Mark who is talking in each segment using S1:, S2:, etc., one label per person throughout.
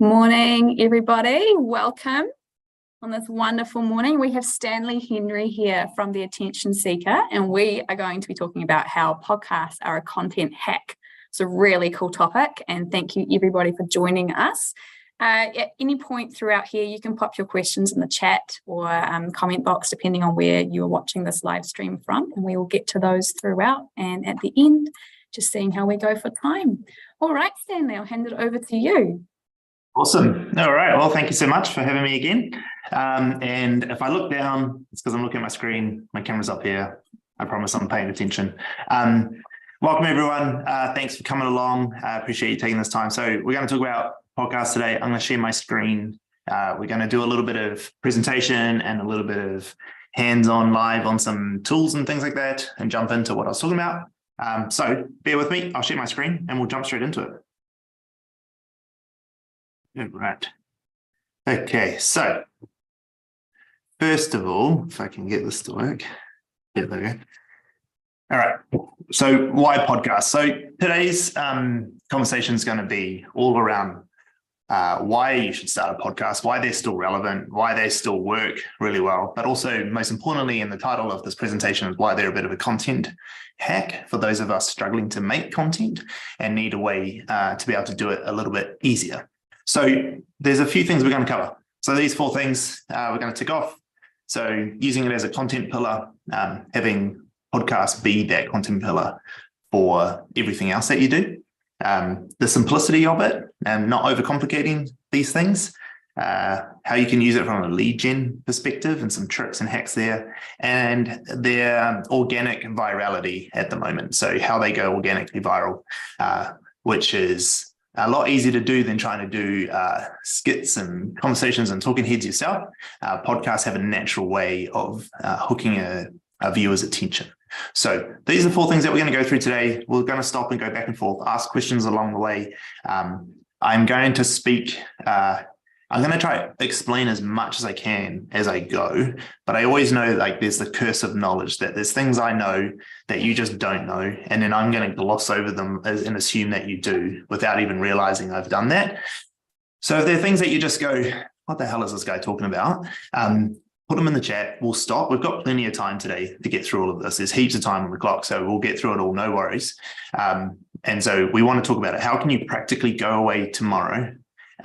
S1: Morning, everybody. Welcome on this wonderful morning. We have Stanley Henry here from The Attention Seeker, and we are going to be talking about how podcasts are a content hack. It's a really cool topic, and thank you everybody for joining us. At any point throughout here, you can pop your questions in the chat or comment box, depending on where you are watching this live stream from, and we will get to those throughout. And at the end, just seeing how we go for time. All right, Stanley, I'll hand it over to you.
S2: Awesome. All right. Well, thank you so much for having me again. And if I look down, it's because I'm looking at my screen. My camera's up here. I promise I'm paying attention. Welcome, everyone. Thanks for coming along. I appreciate you taking this time. So we're going to talk about podcasts today. I'm going to share my screen. We're going to do a little bit of presentation and a little bit of hands-on live on some tools and things like that and jump into what I was talking about. So bear with me. I'll share my screen and we'll jump straight into it. Right. Okay, so first of all, if I can get this to work. Yeah, there we go. All right. So why podcasts? So today's conversation is going to be all around why you should start a podcast, why they're still relevant, why they still work really well, but also most importantly in the title of this presentation is why they're a bit of a content hack for those of us struggling to make content and need a way to be able to do it a little bit easier. So there's a few things we're going to cover. So these 4 things we're going to tick off. So using it as a content pillar, having podcasts be that content pillar for everything else that you do, the simplicity of it and not overcomplicating these things, how you can use it from a lead gen perspective and some tricks and hacks there, and their organic virality at the moment. So how they go organically viral, which is a lot easier to do than trying to do skits and conversations and talking heads yourself. Podcasts have a natural way of hooking a viewer's attention. So these are 4 things that we're going to go through today. We're going to stop and go back and forth, ask questions along the way. I'm going to speak. I'm going to try to explain as much as I can as I go, but I always know like there's the curse of knowledge, that there's things I know that you just don't know, and then I'm going to gloss over them and assume that you do without even realizing I've done that. So if there are things that you just go, what the hell is this guy talking about? Put them in the chat. We'll stop. We've got plenty of time today to get through all of this. There's heaps of time on the clock, so we'll get through it all, no worries. And so we want to talk about it. How can you practically go away tomorrow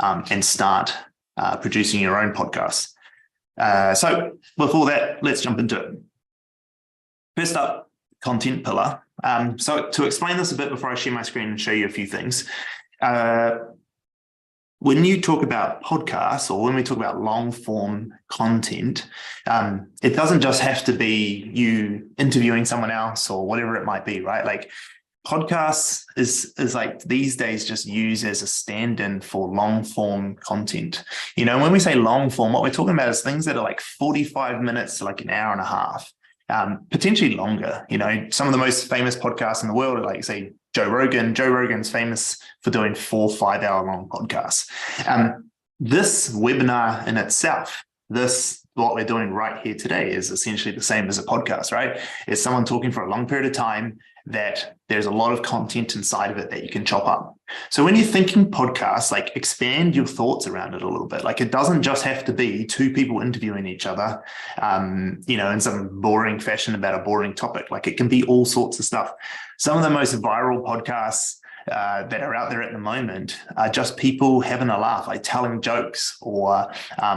S2: and start producing your own podcast? So before that, let's jump into it. First up, content pillar. So to explain this a bit before I share my screen and show you a few things, when you talk about podcasts or when we talk about long form content, it doesn't just have to be you interviewing someone else or whatever it might be, right? Like podcasts is like these days just used as a stand-in for long form content. You know, when we say long form, what we're talking about is things that are like 45 minutes to like an hour and a half, potentially longer. You know, some of the most famous podcasts in the world are like, say, Joe Rogan. Joe Rogan's famous for doing 4 5-hour long podcasts. This webinar in itself, what we're doing right here today is essentially the same as a podcast, right? It's someone talking for a long period of time that there's a lot of content inside of it that you can chop up. So when you're thinking podcasts, like expand your thoughts around it a little bit. Like it doesn't just have to be 2 people interviewing each other, you know, in some boring fashion about a boring topic. Like it can be all sorts of stuff. Some of the most viral podcasts that are out there at the moment are just people having a laugh, like telling jokes or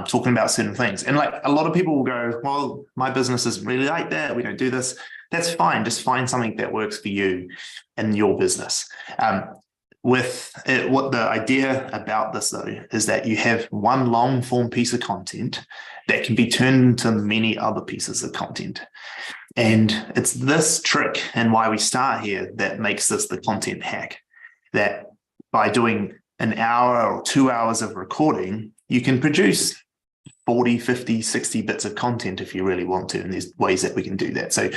S2: talking about certain things. And like a lot of people will go, well, my business isn't really like that. We don't do this. That's fine. Just find something that works for you and your business. What the idea about this though is that you have one long form piece of content that can be turned into many other pieces of content. And it's this trick and why we start here that makes this the content hack. That by doing an hour or 2 hours of recording, you can produce 40, 50, 60 bits of content if you really want to. And there's ways that we can do that. So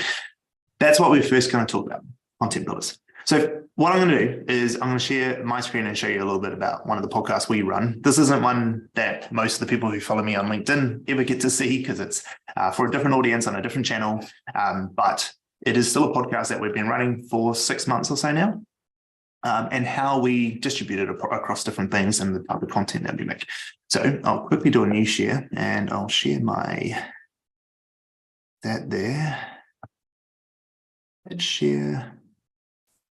S2: that's what we're first going to talk about, content pillars. So what I'm going to do is I'm going to share my screen and show you a little bit about one of the podcasts we run. This isn't one that most of the people who follow me on LinkedIn ever get to see because it's for a different audience on a different channel. But it is still a podcast that we've been running for 6 months or so now. and how we distribute it across different things and the type of content that we make. So I'll quickly do a new share, and I'll share that there. Let's share.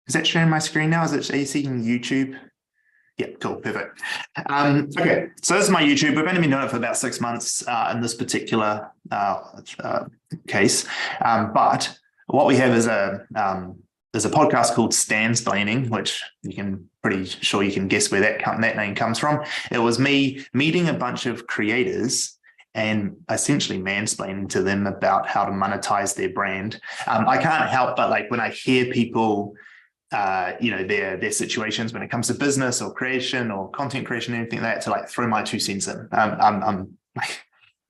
S2: Is that sharing my screen now? Are you seeing YouTube? Yeah, cool, perfect. Okay, so this is my YouTube. We've only been doing it for about 6 months in this particular case, but what we have is there's a podcast called Stansplaining, which pretty sure you can guess where that name comes from. It was me meeting a bunch of creators and essentially mansplaining to them about how to monetize their brand. I can't help but when I hear people, their situations when it comes to business or creation or content creation, anything like that, to throw my 2 cents in. I'm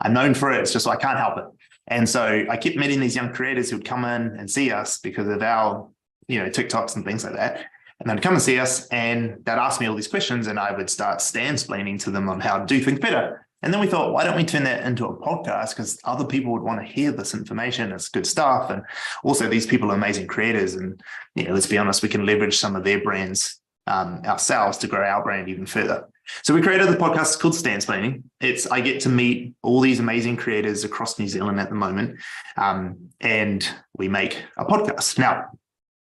S2: known for it. It's just I can't help it. And so I kept meeting these young creators who'd come in and see us because of our, TikToks and things like that. And they'd come and see us and they'd ask me all these questions and I would start stansplaining to them on how to do things better. And then we thought, why don't we turn that into a podcast? Because other people would want to hear this information. It's good stuff. And also these people are amazing creators. And, let's be honest, we can leverage some of their brands ourselves to grow our brand even further. So we created the podcast. It's called Stansplaining. I get to meet all these amazing creators across New Zealand at the moment. And we make a podcast. Now,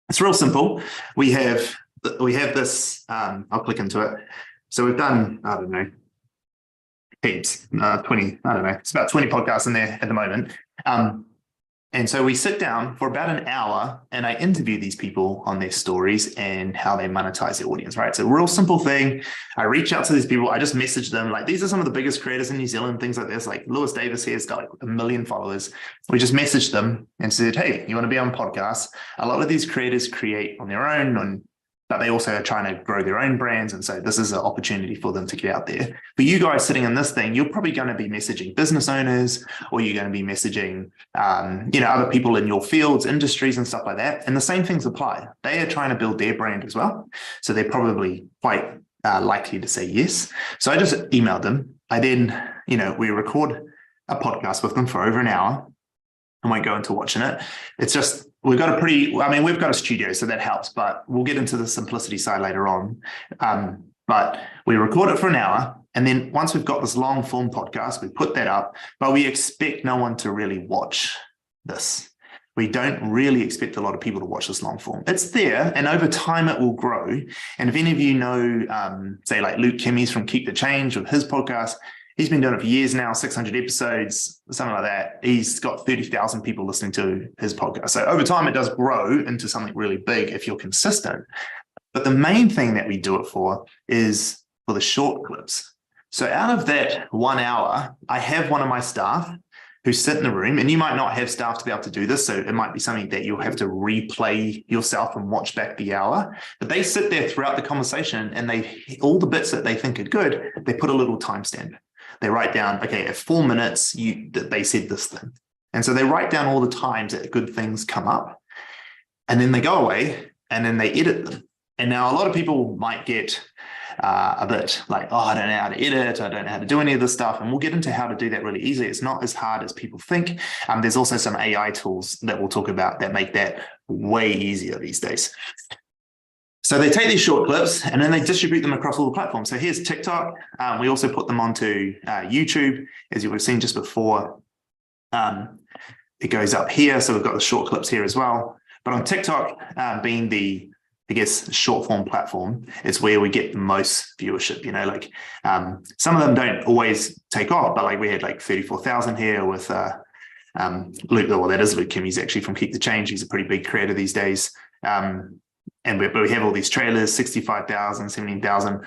S2: it's real simple. We have this, I'll click into it. So we've done, I don't know, heaps, 20, I don't know, it's about 20 podcasts in there at the moment. And so we sit down for about an hour and I interview these people on their stories and how they monetize their audience, right? It's a real simple thing. I reach out to these people. I just message them these are some of the biggest creators in New Zealand, things like this. Like Lewis Davis here has got 1 million followers. We just messaged them and said, hey, you want to be on podcasts? A lot of these creators create on their own, but they also are trying to grow their own brands. And so this is an opportunity for them to get out there. For you guys sitting in this thing, you're probably going to be messaging business owners, or you're going to be messaging, other people in your fields, industries and stuff like that. And the same things apply. They are trying to build their brand as well. So they're probably quite likely to say yes. So I just emailed them. I then, we record a podcast with them for over an hour. I won't go into watching it. It's just, we've got a studio, so that helps, but we'll get into the simplicity side later on. But we record it for an hour. And then once we've got this long form podcast, we put that up, but we expect no one to really watch this. We don't really expect a lot of people to watch this long form. It's there, and over time it will grow. And if any of you know, say like Luke Kimmy's from Keep the Change with his podcast, he's been doing it for years now, 600 episodes, something like that. He's got 30,000 people listening to his podcast. So over time, it does grow into something really big if you're consistent. But the main thing that we do it for is for the short clips. So out of that 1 hour, I have one of my staff who sit in the room, and you might not have staff to be able to do this. So it might be something that you'll have to replay yourself and watch back the hour. But they sit there throughout the conversation, and all the bits that they think are good, they put a little timestamp. They write down, okay, at 4 minutes, they said this thing. And so they write down all the times that good things come up. And then they go away and then they edit them. And now a lot of people might get a bit like, oh, I don't know how to edit. I don't know how to do any of this stuff. And we'll get into how to do that really easily. It's not as hard as people think. There's also some AI tools that we'll talk about that make that way easier these days. So they take these short clips and then they distribute them across all the platforms. So here's TikTok. We also put them onto YouTube, as you would have seen just before. It goes up here. So we've got the short clips here as well. But on TikTok, being the, short form platform, it's where we get the most viewership. Some of them don't always take off, but we had 34,000 here with Luke. Well, that is Luke Kim. He's actually from Keep the Change. He's a pretty big creator these days. And we have all these trailers, 65,000, 17,000.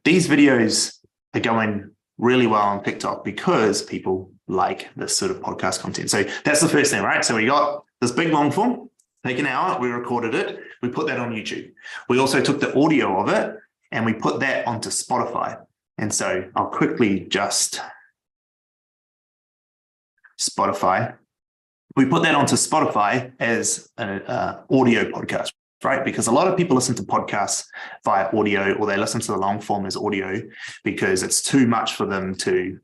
S2: These videos are going really well on TikTok because people like this sort of podcast content. So that's the first thing, right? So we got this big long form, take an hour, we recorded it, we put that on YouTube. We also took the audio of it and we put that onto Spotify. And so I'll quickly just Spotify. We put that onto Spotify as an audio podcast. Right? Because a lot of people listen to podcasts via audio, or they listen to the long form as audio because it's too much for them to,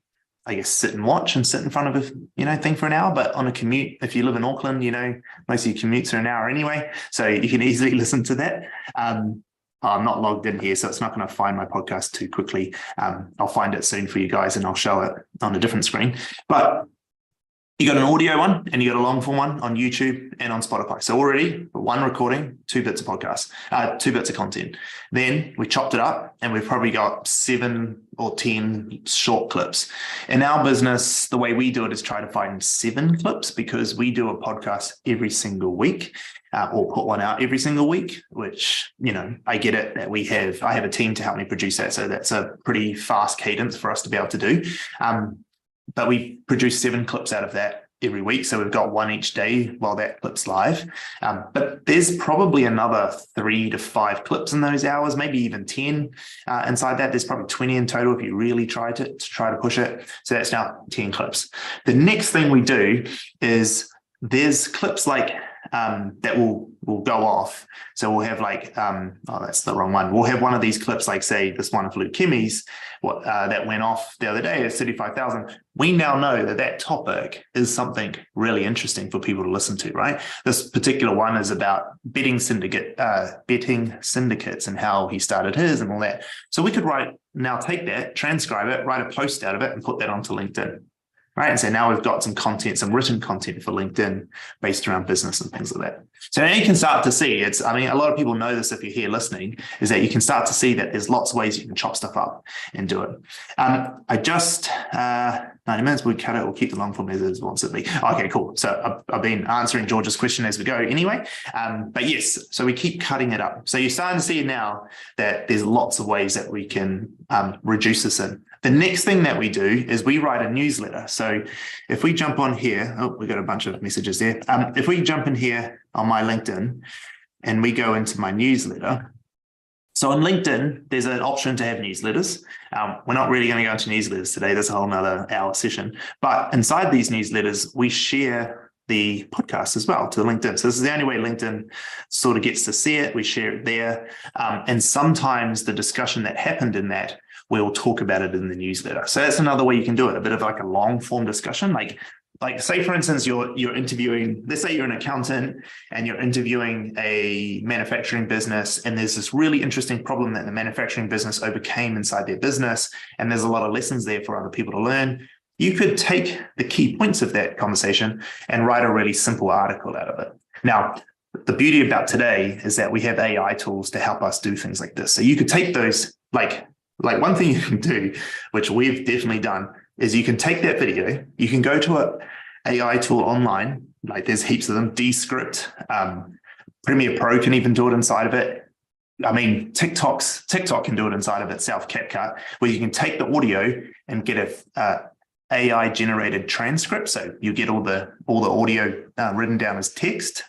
S2: sit and watch and sit in front of a, thing for an hour. But on a commute, if you live in Auckland, most of your commutes are an hour anyway. So you can easily listen to that. I'm not logged in here, so it's not going to find my podcast too quickly. I'll find it soon for you guys and I'll show it on a different screen. But you got an audio one and you got a long form one on YouTube and on Spotify. So already one recording, 2 bits of podcast, 2 bits of content. Then we chopped it up and we've probably got 7 or 10 short clips. In our business, the way we do it is try to find 7 clips because we do a podcast every single week. Or put one out every single week, which, I get it that I have a team to help me produce that. So that's a pretty fast cadence for us to be able to do. But we produce 7 clips out of that every week. So we've got 1 each day while that clip's live. But there's probably another 3 to 5 clips in those hours, maybe even 10 inside that. There's probably 20 in total if you really try to push it. So that's now 10 clips. The next thing we do is there's clips like that will go off. So we'll have that's the wrong one. We'll have one of these clips, like say this one of Luke Kimmy's, that went off the other day at 35,000. We now know that topic is something really interesting for people to listen to, right? This particular one is about betting syndicates and how he started his and all that. So we could take that, transcribe it, write a post out of it and put that onto LinkedIn. Right. And so now we've got some written content for LinkedIn based around business and things like that. So now you can start to see a lot of people know this if you're here listening, is that you can start to see that there's lots of ways you can chop stuff up and do it. 90 minutes, we cut it, we'll keep the long form as it wants it to be. Okay, cool. So I've been answering George's question as we go anyway. But yes, so we keep cutting it up. So you're starting to see now that there's lots of ways that we can reduce this in. The next thing that we do is we write a newsletter. So if we jump on here, we got a bunch of messages there. If we jump in here on my LinkedIn and we go into my newsletter. So on LinkedIn, there's an option to have newsletters. We're not really going to go into newsletters today. That's a whole nother hour session. But inside these newsletters, we share the podcast as well to LinkedIn. So this is the only way LinkedIn sort of gets to see it. We share it there. And sometimes the discussion that happened in that, we'll talk about it in the newsletter. So that's another way you can do it, a bit of like a long form discussion. Like say, for instance, you're interviewing, let's say you're an accountant and you're interviewing a manufacturing business, and there's this really interesting problem that the manufacturing business overcame inside their business. And there's a lot of lessons there for other people to learn. You could take the key points of that conversation and write a really simple article out of it. Now, the beauty about today is that we have AI tools to help us do things like this. So you could take those, like one thing you can do, which we've definitely done, is you can take that video, you can go to an AI tool online, like there's heaps of them, Descript, Premiere Pro can even do it inside of it. I mean, TikTok can do it inside of itself, CapCut, where you can take the audio and get a AI generated transcript. So you get all the audio written down as text.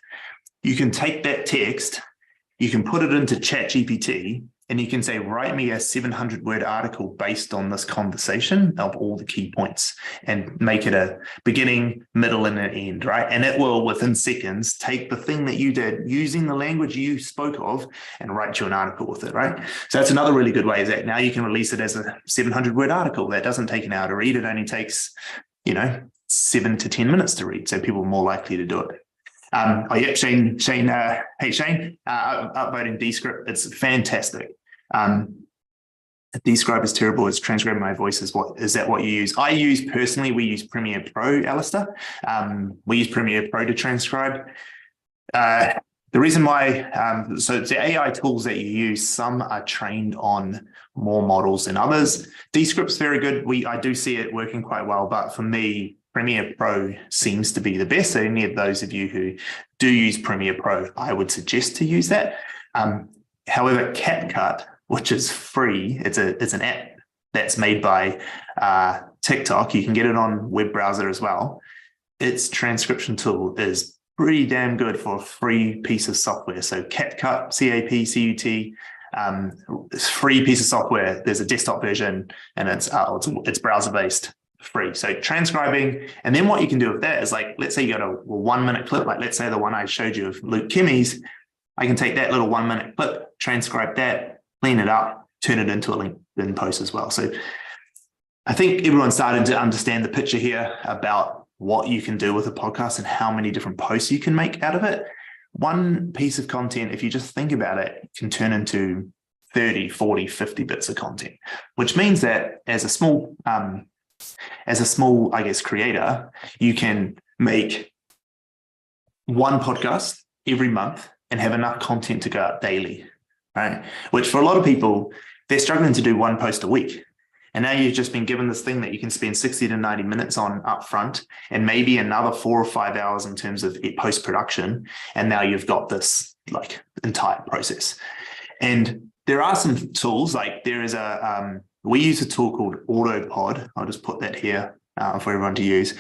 S2: You can take that text, you can put it into ChatGPT, and you can say, write me a 700-word article based on this conversation of all the key points, and make it a beginning, middle, and an end, right? And it will, within seconds, take the thing that you did using the language you spoke of and write you an article with it, right? So that's another really good way, is that now you can release it as a 700-word article that doesn't take an hour to read. It only takes, 7 to 10 minutes to read. So people are more likely to do it. Shane, hey Shane, upvoting Descript, it's fantastic. Describe is terrible. It's transcribing my voice. Is that what you use? We use Premiere Pro, Alistair. We use Premiere Pro to transcribe. The reason why, so the AI tools that you use, some are trained on more models than others. Descript's very good. I do see it working quite well, but for me, Premiere Pro seems to be the best. So any of those of you who do use Premiere Pro, I would suggest to use that. However, CapCut, which is free, it's an app that's made by TikTok. You can get it on web browser as well. Its transcription tool is pretty damn good for a free piece of software. So CapCut, CapCut, it's a free piece of software. There's a desktop version, and it's browser based. Free. So transcribing, and then what you can do with that is, like, let's say you got a 1 minute clip, like let's say the one I showed you of Luke Kimmy's. I can take that little 1 minute clip, transcribe that, clean it up, turn it into a LinkedIn post as well. So I think everyone's starting to understand the picture here about what you can do with a podcast and how many different posts you can make out of it. One piece of content, if you just think about it, can turn into 30, 40, 50 bits of content, which means that as a small, I guess, creator, you can make one podcast every month and have enough content to go out daily, right? Which for a lot of people, they're struggling to do one post a week. And now you've just been given this thing that you can spend 60 to 90 minutes on upfront and maybe another 4 or 5 hours in terms of post-production. And now you've got this like entire process. And there are some tools, like there is we use a tool called Aotearoa. I'll just put that here for everyone to use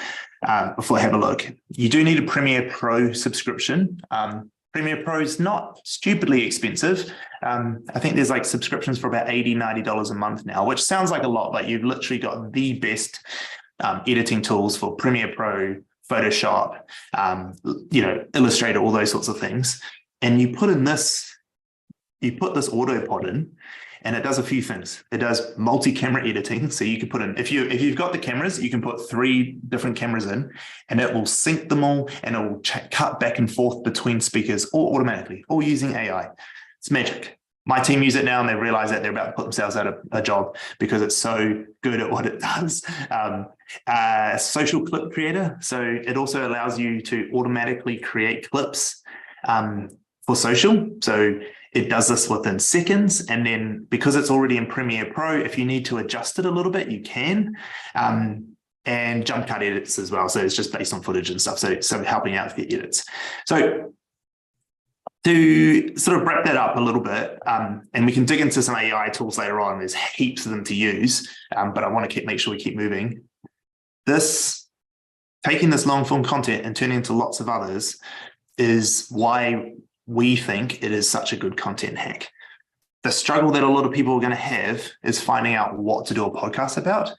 S2: before I have a look. You do need a Premiere Pro subscription. Premiere Pro is not stupidly expensive. I think there's like subscriptions for about $80, $90 a month now, which sounds like a lot, but you've literally got the best editing tools for Premiere Pro, Photoshop, Illustrator, all those sorts of things. And you put this Aotearoa in, and it does a few things. It does multi-camera editing. So you can put in, if you've got the cameras, you can put 3 different cameras in, and it will sync them all, and it will cut back and forth between speakers all automatically, all using AI. It's magic. My team use it now, and they realize that they're about to put themselves out of a job because it's so good at what it does. Social clip creator. So it also allows you to automatically create clips for social. So it does this within seconds. And then because it's already in Premiere Pro, if you need to adjust it a little bit, you can. And jump cut edits as well. So it's just based on footage and stuff. So helping out with the edits. So to sort of wrap that up a little bit, and we can dig into some AI tools later on. There's heaps of them to use, but I want to make sure we keep moving. Taking this long form content and turning into lots of others is why we think it is such a good content hack. The struggle that a lot of people are going to have is finding out what to do a podcast about.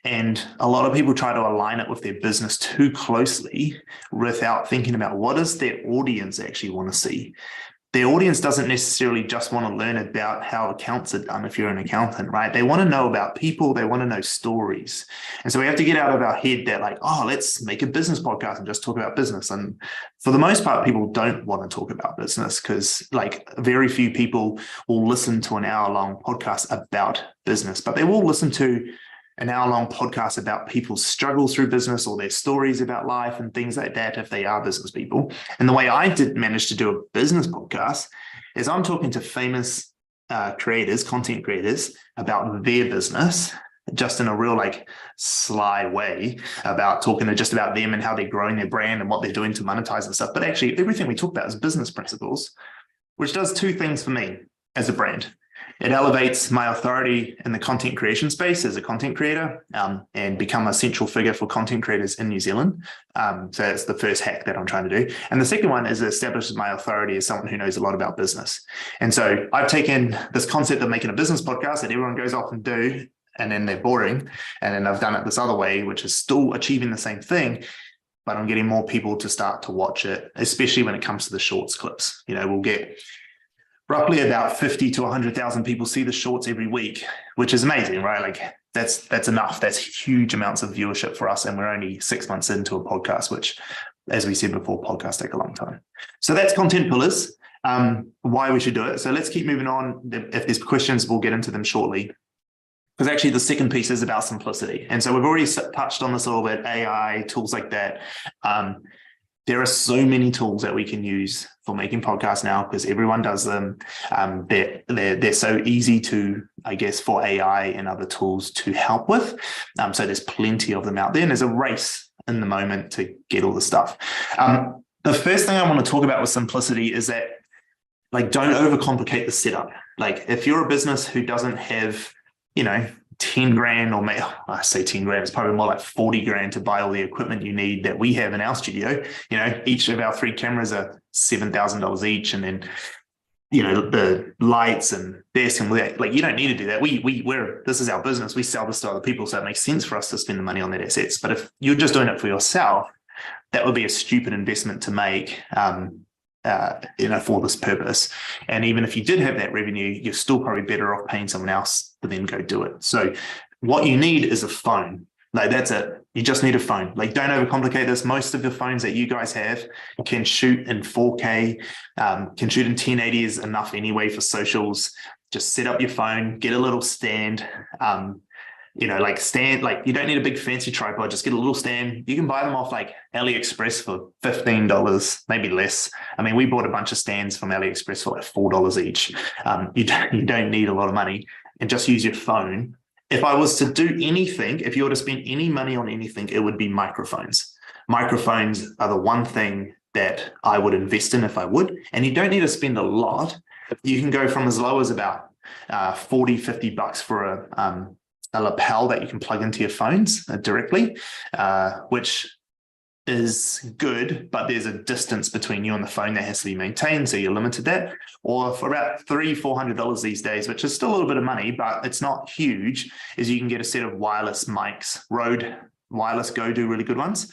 S2: And a lot of people try to align it with their business too closely without thinking about what does their audience actually want to see. Their audience doesn't necessarily just want to learn about how accounts are done if you're an accountant, right? They want to know about people. They want to know stories. And so we have to get out of our head that like, oh, let's make a business podcast and just talk about business. And for the most part, people don't want to talk about business because like very few people will listen to an hour-long podcast about business, but they will listen to an hour-long podcast about people's struggles through business or their stories about life and things like that if they are business people. And the way I did manage to do a business podcast is I'm talking to famous creators, content creators about their business, just in a real like sly way about talking just about them and how they're growing their brand and what they're doing to monetize and stuff. But actually everything we talk about is business principles, which does 2 things for me as a brand. It elevates my authority in the content creation space as a content creator and become a central figure for content creators in New Zealand. So that's the first hack that I'm trying to do. And the second one is it establishes my authority as someone who knows a lot about business. And so I've taken this concept of making a business podcast that everyone goes off and do, and then they're boring. And then I've done it this other way, which is still achieving the same thing, but I'm getting more people to start to watch it, especially when it comes to the shorts clips. We'll get roughly about 50 to 100,000 people see the shorts every week, which is amazing, right? Like that's enough. That's huge amounts of viewership for us. And we're only 6 months into a podcast, which, as we said before, podcasts take a long time. So that's content pillars, why we should do it. So let's keep moving on. If there's questions, we'll get into them shortly. Because actually the second piece is about simplicity. And so we've already touched on this a little bit, AI, tools like that. There are so many tools that we can use for making podcasts now because everyone does them. They're so easy to, I guess, for AI and other tools to help with. So there's plenty of them out there, and there's a race in the moment to get all the stuff. The first thing I want to talk about with simplicity is that, like, don't overcomplicate the setup. Like, if you're a business who doesn't have, 10 grand, or maybe I say 10 grand, it's probably more like 40 grand to buy all the equipment you need that we have in our studio. Each of our 3 cameras are $7,000 each. And then, the lights and this and that, like, you don't need to do that. This is our business. We sell this to other people. So it makes sense for us to spend the money on that assets. But if you're just doing it for yourself, that would be a stupid investment to make, for this purpose. And even if you did have that revenue, you're still probably better off paying someone else to then go do it. So what you need is a phone. Like, that's it. You just need a phone. Like, don't overcomplicate this. Most of the phones that you guys have can shoot in 4K, can shoot in 1080 is enough anyway for socials. just set up your phone, get a little stand, you don't need a big fancy tripod, just get a little stand. You can buy them off like AliExpress for $15, maybe less. I mean, we bought a bunch of stands from AliExpress for like $4 each. You don't need a lot of money, and just use your phone. If I was to do anything, if you were to spend any money on anything, it would be microphones. Microphones are the one thing that I would invest in if I would, and you don't need to spend a lot. You can go from as low as about $40-50 for a lapel that you can plug into your phones directly, which is good, but there's a distance between you and the phone that has to be maintained, so you're limited that. Or for about $300-400 these days, which is still a little bit of money, but it's not huge, is you can get a set of wireless mics. Rode Wireless Go do really good ones,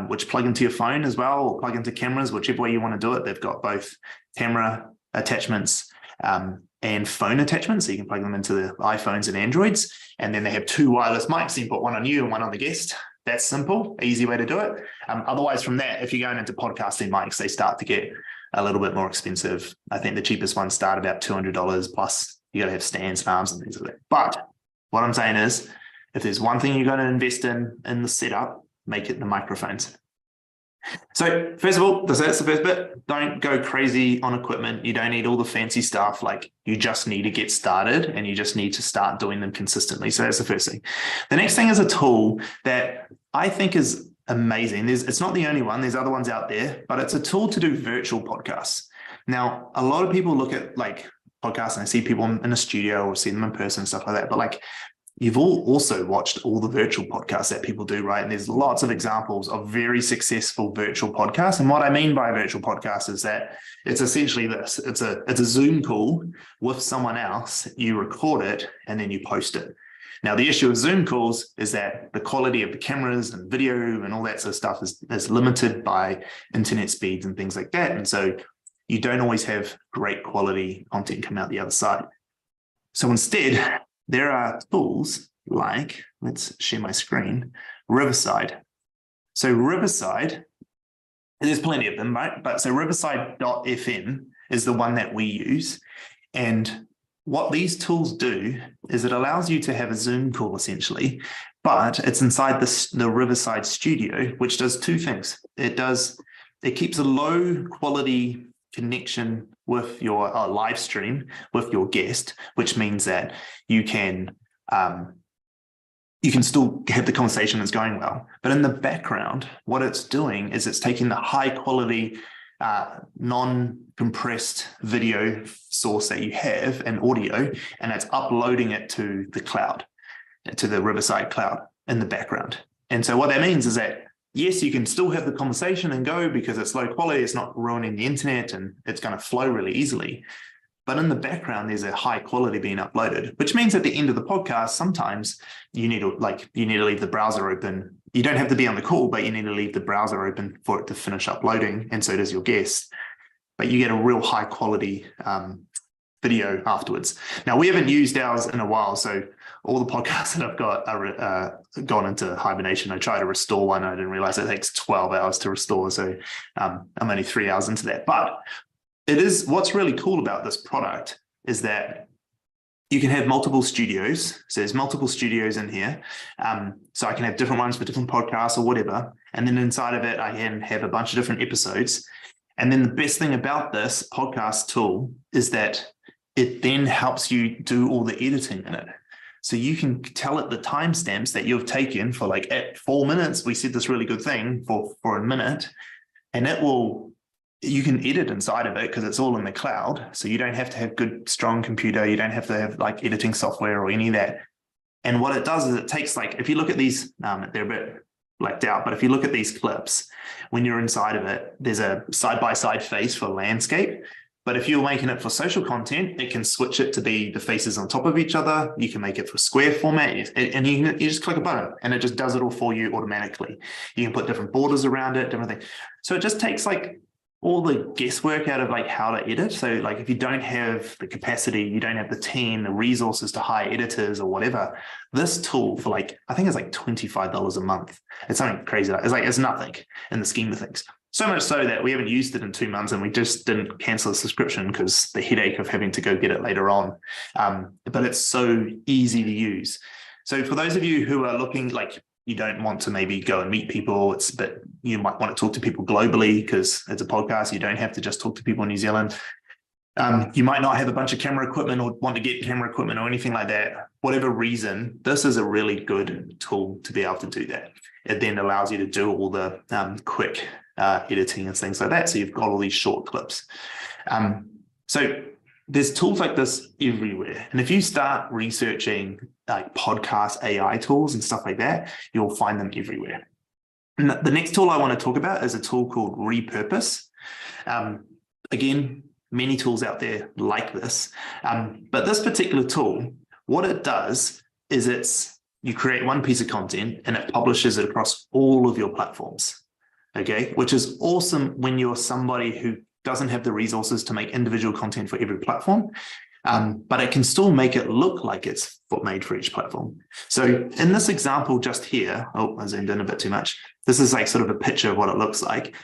S2: which plug into your phone as well, or plug into cameras, whichever way you want to do it. They've got both camera attachments and phone attachments, so you can plug them into the iPhones and Androids. And then they have 2 wireless mics, so you can put one on you and one on the guest. That's simple, easy way to do it. Otherwise, from that, if you're going into podcasting mics, they start to get a little bit more expensive. I think the cheapest ones start about $200, plus you got to have stands and arms and things like that. But what I'm saying is, if there's one thing you're going to invest in the setup, make it the microphones. So first of all, that's the first bit. Don't go crazy on equipment. You don't need all the fancy stuff. Like, you just need to get started, and you just need to start doing them consistently. So that's the first thing. The next thing is a tool that I think is amazing. It's not the only one. There's other ones out there, but it's a tool to do virtual podcasts. Now, a lot of people look at like podcasts and I see people in a studio or see them in person and stuff like that. But like, you've all also watched all the virtual podcasts that people do, right? And there's lots of examples of very successful virtual podcasts. And what I mean by virtual podcast is that it's essentially this. It's a Zoom call with someone else. You record it and then you post it. Now, the issue with Zoom calls is that the quality of the cameras and video and all that sort of stuff is limited by internet speeds and things like that. And so you don't always have great quality content come out the other side. So instead, there are tools like, let's share my screen, Riverside. So Riverside, there's plenty of them, right? But so Riverside.fm is the one that we use. And what these tools do is it allows you to have a Zoom call essentially, but it's inside the Riverside studio, which does 2 things. It keeps a low quality connection with your live stream with your guest, which means that you can still have the conversation that's going well. But in the background, what it's doing is it's taking the high quality, non-compressed video source that you have and audio, and it's uploading it to the cloud, to the Riverside cloud in the background. And so what that means is that, yes, you can still have the conversation and go because it's low quality, it's not ruining the internet, and it's going to flow really easily. But in the background, there's a high quality being uploaded, which means at the end of the podcast, sometimes you need to leave the browser open. You don't have to be on the call, but you need to leave the browser open for it to finish uploading, and so does your guest. But you get a real high quality video afterwards. Now, we haven't used ours in a while, so all the podcasts that I've got are gone into hibernation. I tried to restore one. I didn't realize it takes 12 hours to restore. So I'm only 3 hours into that. But what's really cool about this product is that you can have multiple studios. So there's multiple studios in here. So I can have different ones for different podcasts or whatever. And then inside of it, I can have a bunch of different episodes. And then the best thing about this podcast tool is that it then helps you do all the editing in it. So you can tell it the timestamps that you've taken for, like, at 4 minutes, we said this really good thing for a minute, and you can edit inside of it because it's all in the cloud. So you don't have to have good, strong computer. You don't have to have like editing software or any of that. And what it does is it takes, like, if you look at these, they're a bit blacked out, but if you look at these clips, when you're inside of it, there's a side-by-side face for landscape. But if you're making it for social content, it can switch it to be the faces on top of each other. You can make it for square format, and you just click a button and it just does it all for you automatically. You can put different borders around it, different things. So it just takes like all the guesswork out of like how to edit. So like if you don't have the capacity, you don't have the team, the resources to hire editors or whatever, this tool for like, I think it's like $25 a month. It's something crazy. It's nothing in the scheme of things. So much so that we haven't used it in 2 months and we just didn't cancel the subscription because the headache of having to go get it later on. But it's so easy to use. So for those of you who are looking like you don't want to maybe go and meet people, but you might want to talk to people globally because it's a podcast. You don't have to just talk to people in New Zealand. You might not have a bunch of camera equipment or want to get camera equipment or anything like that. Whatever reason, this is a really good tool to be able to do that. It then allows you to do all the quick editing and things like that. So you've got all these short clips. So there's tools like this everywhere. And if you start researching like podcast AI tools and stuff like that, you'll find them everywhere. And the next tool I want to talk about is a tool called Repurpose. Again, many tools out there like this. But this particular tool, what it does is you create one piece of content and it publishes it across all of your platforms, okay? Which is awesome when you're somebody who doesn't have the resources to make individual content for every platform, but it can still make it look like it's made for each platform. So in this example just here, I zoomed in a bit too much. This is like sort of a picture of what it looks like.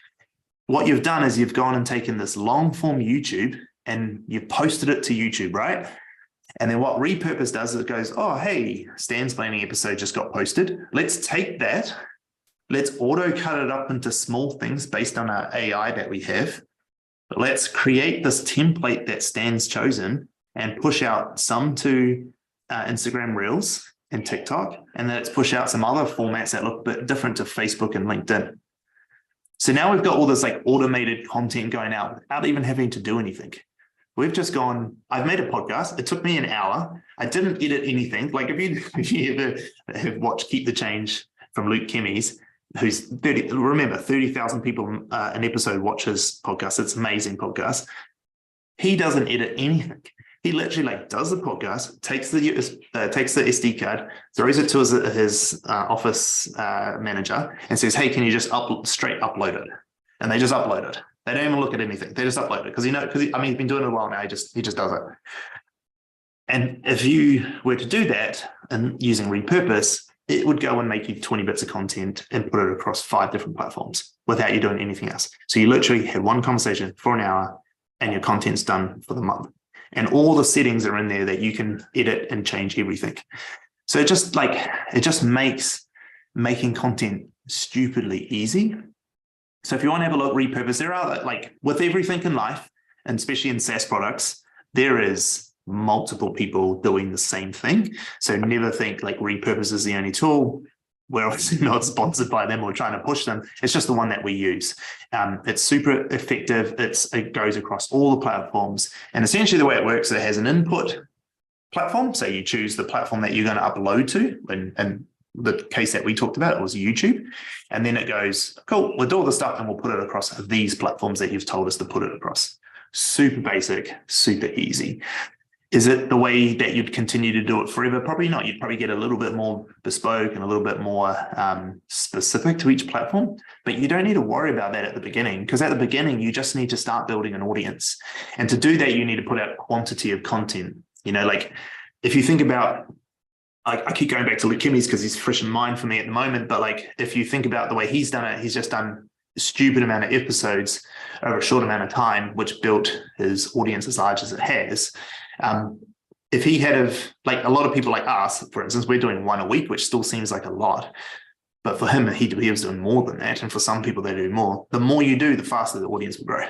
S2: What you've done is you've gone and taken this long form YouTube and you've posted it to YouTube, right? And then what Repurpose does is it goes, oh, hey, Stan's planning episode just got posted. Let's take that. Let's auto cut it up into small things based on our AI that we have. Let's create this template that Stan's chosen and push out some to Instagram Reels and TikTok. And then let's push out some other formats that look a bit different to Facebook and LinkedIn. So now we've got all this like automated content going out without even having to do anything. We've just gone, I've made a podcast. It took me an hour. I didn't edit anything. Like if you ever have watched Keep the Change from Luke Kemmy's, who's 30,000 people an episode watch his podcast. It's an amazing podcast. He doesn't edit anything. He literally like does the podcast, takes the SD card, throws it to his office manager and says, hey, can you just straight upload it? And they just upload it. They don't even look at anything. They just upload it because he's been doing it a while now. He just does it. And if you were to do that and using Repurpose, it would go and make you 20 bits of content and put it across 5 different platforms without you doing anything else. So you literally had one conversation for an hour and your content's done for the month. And all the settings are in there that you can edit and change everything. So it just makes making content stupidly easy. So if you want to have a look, Repurpose, there are like with everything in life, and especially in SaaS products, there is multiple people doing the same thing. So never think like Repurpose is the only tool. We're obviously not sponsored by them or trying to push them. It's just the one that we use. It's super effective. It goes across all the platforms. And essentially the way it works, it has an input platform. So you choose the platform that you're going to upload to. And the case that we talked about, it was YouTube. And then it goes, cool, we'll do all the stuff and we'll put it across these platforms that you've told us to put it across. Super basic, super easy. Is it the way that you'd continue to do it forever? Probably not. You'd probably get a little bit more bespoke and a little bit more specific to each platform, but you don't need to worry about that at the beginning, because at the beginning, you just need to start building an audience. And to do that, you need to put out quantity of content. You know, like if you think about, I keep going back to Luke Kemmy's because he's fresh in mind for me at the moment, but like if you think about the way he's done it, he's just done a stupid amount of episodes over a short amount of time, which built his audience as large as it has. If he had like a lot of people like us, for instance, we're doing one a week, which still seems like a lot, but for him, he was doing more than that. And for some people, they do more. The more you do, the faster the audience will grow.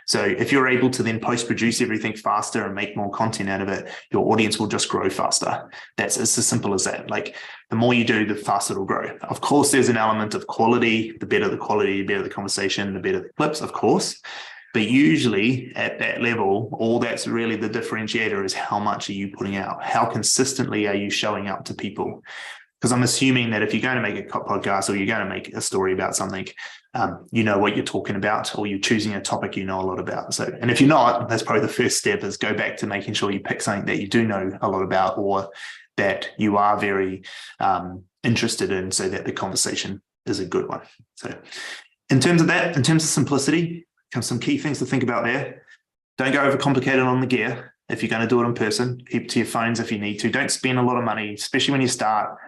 S2: So if you're able to then post-produce everything faster and make more content out of it, your audience will just grow faster. It's as simple as that. Like the more you do, the faster it'll grow. Of course, there's an element of quality. The better the quality, the better the conversation, the better the clips, of course. But usually at that level, all that's really the differentiator is how much are you putting out? How consistently are you showing up to people? Because I'm assuming that if you're going to make a podcast or you're going to make a story about something, you know what you're talking about, or you're choosing a topic you know a lot about. So, and if you're not, that's probably the first step, is go back to making sure you pick something that you do know a lot about, or that you are very interested in, so that the conversation is a good one. So in terms of that, in terms of simplicity, some key things to think about there. Don't go overcomplicated on the gear. If you're going to do it in person, keep it to your phones if you need to. Don't spend a lot of money, especially when you start.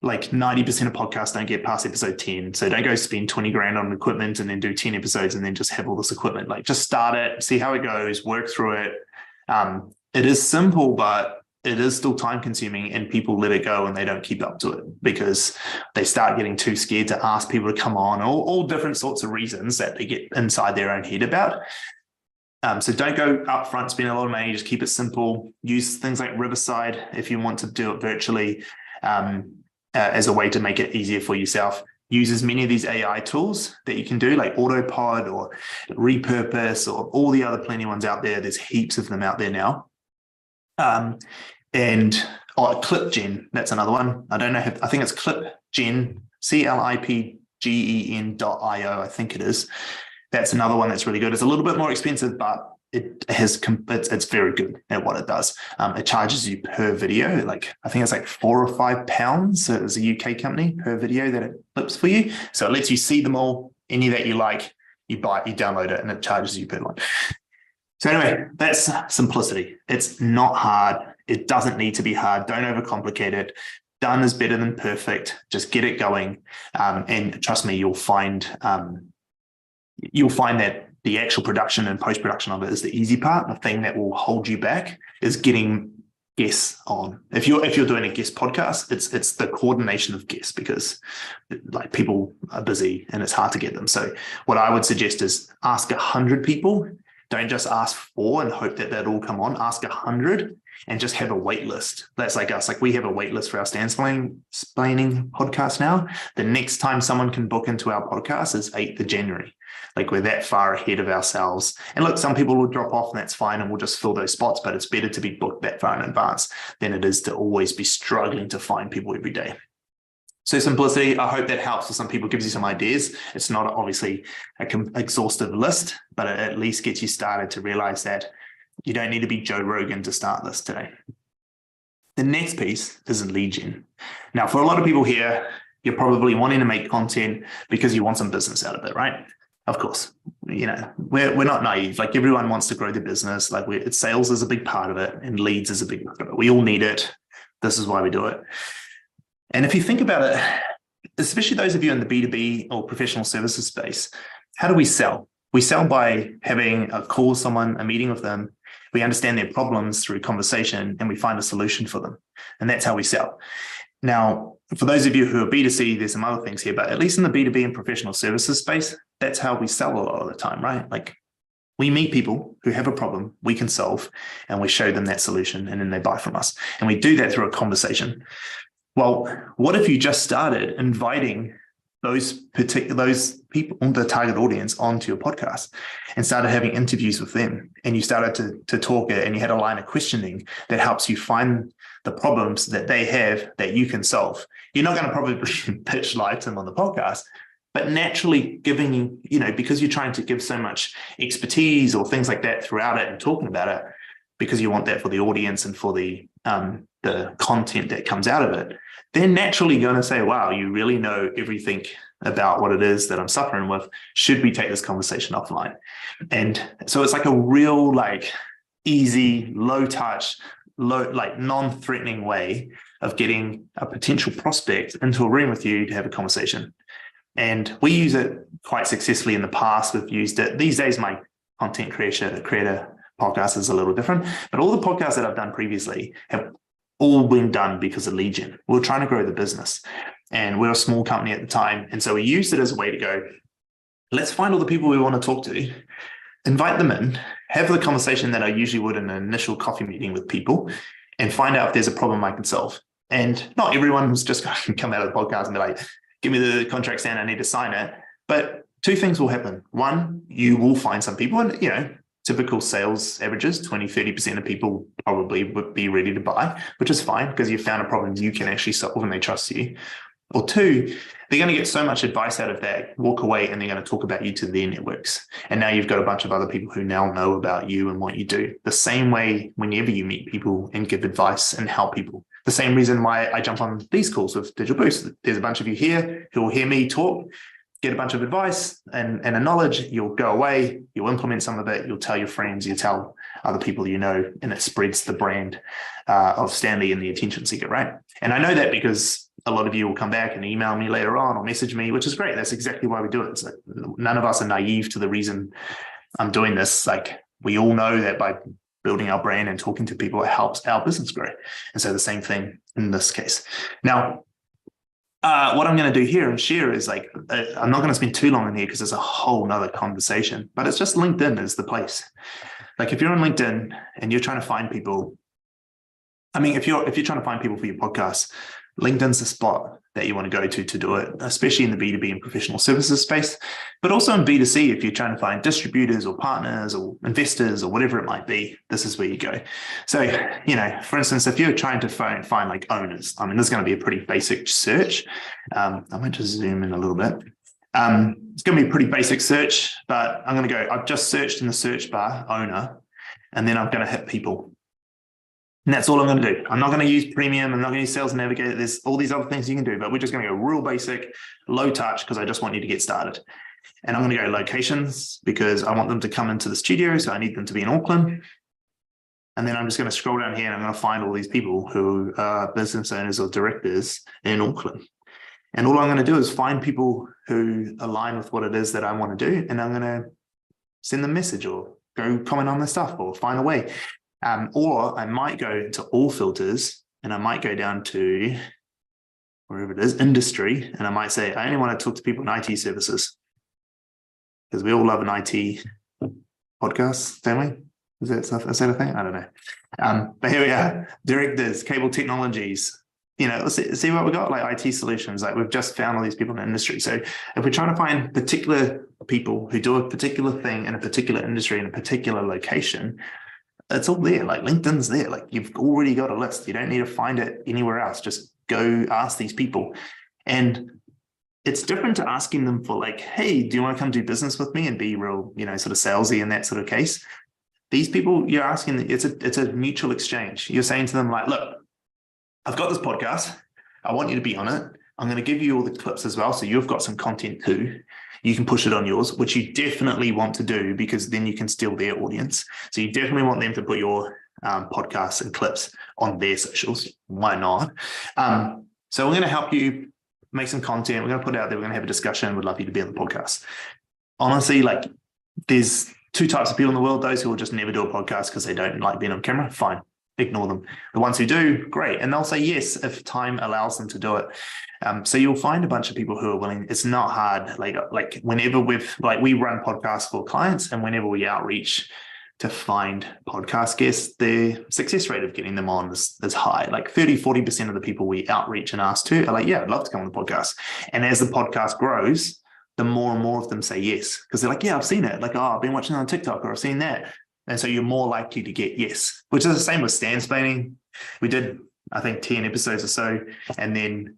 S2: like 90% of podcasts don't get past episode 10. So don't go spend 20 grand on equipment and then do 10 episodes and then just have all this equipment. Like just start it, see how it goes, work through it. It is simple, but it is still time consuming, and people let it go and they don't keep up to it because they start getting too scared to ask people to come on, all different sorts of reasons that they get inside their own head about. So don't go up front, spend a lot of money, just keep it simple. Use things like Riverside if you want to do it virtually. As a way to make it easier for yourself. Use as many of these AI tools that you can do, like Autopod or Repurpose or all the other plenty ones out there. There's heaps of them out there now. ClipGen, that's another one. I don't know, I think it's ClipGen, CLIPGEN.io, I think it is. That's another one that's really good. It's a little bit more expensive, but it's very good at what it does. It charges you per video, like I think it's like £4 or £5. So it's a UK company per video that it clips for you. So it lets you see them all. Any that you like, you buy it, you download it, and it charges you per line. So anyway, that's simplicity. It's not hard. It doesn't need to be hard. Don't overcomplicate it. Done is better than perfect. Just get it going, and trust me, you'll find that the actual production and post-production of it is the easy part. The thing that will hold you back is getting guests on. If you're doing a guest podcast, it's the coordination of guests, because like people are busy and it's hard to get them. So what I would suggest is ask 100 people. Don't just ask 4 and hope that all come on. Ask 100 and just have a wait list. That's like us. Like we have a wait list for our explaining podcast now. The next time someone can book into our podcast is 8th of January. Like we're that far ahead of ourselves. And look, some people will drop off and that's fine, and we'll just fill those spots, but it's better to be booked that far in advance than it is to always be struggling to find people every day. So simplicity, I hope that helps for some people, gives you some ideas. It's not obviously an exhaustive list, but it at least gets you started to realize that you don't need to be Joe Rogan to start this today. The next piece is lead gen. Now, for a lot of people here, you're probably wanting to make content because you want some business out of it, right? Of course, we're not naive. Like everyone wants to grow their business. Like sales is a big part of it, and leads is a big part of it. We all need it. This is why we do it. And if you think about it, especially those of you in the B2B or professional services space, how do we sell? We sell by having a call with someone, a meeting with them. We understand their problems through conversation, and we find a solution for them. And that's how we sell. Now, for those of you who are B2C, there's some other things here, but at least in the B2B and professional services space, that's how we sell a lot of the time, right? Like we meet people who have a problem we can solve, and we show them that solution, and then they buy from us. And we do that through a conversation. Well, what if you just started inviting those people, the target audience, onto your podcast and started having interviews with them, and you started to talk it, and you had a line of questioning that helps you find the problems that they have that you can solve. You're not going to probably pitch live to them on the podcast, but naturally giving you, because you're trying to give so much expertise or things like that throughout it and talking about it, because you want that for the audience and for the content that comes out of it, they're naturally going to say, wow, you really know everything about what it is that I'm suffering with. Should we take this conversation offline? And so it's like a real, easy, low touch, non-threatening way of getting a potential prospect into a room with you to have a conversation. And we use it quite successfully in the past. We've used it. These days, my content creator podcast is a little different, but all the podcasts that I've done previously have all been done because of lead gen. We were trying to grow the business, and we're a small company at the time. And so we used it as a way to go, let's find all the people we want to talk to, invite them in, have the conversation that I usually would in an initial coffee meeting with people, and find out if there's a problem I can solve. And not everyone's just going to come out of the podcast and be like, give me the contract stand, I need to sign it. But 2 things will happen. One, you will find some people, and typical sales averages, 20-30% of people probably would be ready to buy, which is fine because you found a problem you can actually solve and they trust you. Or 2, they're going to get so much advice out of that, walk away, and they're going to talk about you to their networks. And now you've got a bunch of other people who now know about you and what you do. The same way whenever you meet people and give advice and help people. The same reason why I jump on these calls with Digital Boost. There's a bunch of you here who will hear me talk, get a bunch of advice and a knowledge. You'll go away, you'll implement some of it, you'll tell your friends, you tell other people and it spreads the brand of Stanley and the Attention Seeker, right? And I know that because a lot of you will come back and email me later on or message me, which is great. That's exactly why we do it. So none of us are naive to the reason I'm doing this. Like, we all know that by building our brand and talking to people, it helps our business grow. And so the same thing in this case. Now, what I'm going to do here and share is like, I'm not going to spend too long in here because there's a whole nother conversation, but it's just LinkedIn is the place. Like, if you're on LinkedIn and you're trying to find people, I mean, if you're trying to find people for your podcast, LinkedIn's the spot that you want to go to do it, especially in the B2B and professional services space, but also in B2C, if you're trying to find distributors or partners or investors or whatever it might be, this is where you go. So, you know, for instance, if you're trying to find like owners, I mean, this is going to be a pretty basic search. I might just zoom in a little bit. It's going to be a pretty basic search, but I'm going to go, I've just searched in the search bar, owner, and then I'm going to hit people. And that's all I'm going to do. I'm not going to use premium. I'm not going to use sales navigator. There's all these other things you can do, but we're just going to go real basic, low touch, because I just want you to get started. And I'm going to go locations because I want them to come into the studio. So I need them to be in Auckland. And then I'm just going to scroll down here and I'm going to find all these people who are business owners or directors in Auckland. And all I'm going to do is find people who align with what it is that I want to do. And I'm going to send them a message or go comment on their stuff or find a way. Or I might go to all filters and I might go down to wherever it is, industry, and I might say, I only want to talk to people in IT services because we all love an IT podcast, don't we? Is that a thing? I don't know. But here we are, directors, cable technologies, you know, let's see what we got, like IT solutions, like we've just found all these people in the industry. So if we're trying to find particular people who do a particular thing in a particular industry in a particular location, it's all there. Like LinkedIn's there. Like you've already got a list. You don't need to find it anywhere else. Just go ask these people. And it's different to asking them for like, hey, do you want to come do business with me and be real, you know, sort of salesy in that sort of case. These people you're asking, it's a mutual exchange. You're saying to them like, look, I've got this podcast. I want you to be on it. I'm going to give you all the clips as well. So you've got some content too. You can push it on yours, which you definitely want to do because then you can steal their audience. So you definitely want them to put your podcasts and clips on their socials. Why not? So we're going to help you make some content. We're going to put it out there. We're going to have a discussion. We'd love you to be on the podcast. Honestly, like there's two types of people in the world. Those who will just never do a podcast because they don't like being on camera. Fine. Ignore them. The ones who do, great. And they'll say yes if time allows them to do it. So you'll find a bunch of people who are willing. It's not hard. Like whenever we run podcasts for clients and whenever we outreach to find podcast guests, the success rate of getting them on is high. Like 30-40% of the people we outreach and ask to are like, yeah, I'd love to come on the podcast. And as the podcast grows, the more and more of them say yes. Because they're like, yeah, I've seen it. Like, oh, I've been watching it on TikTok or I've seen that. And so you're more likely to get yes, which is the same with Stansplaining. We did, I think, 10 episodes or so. And then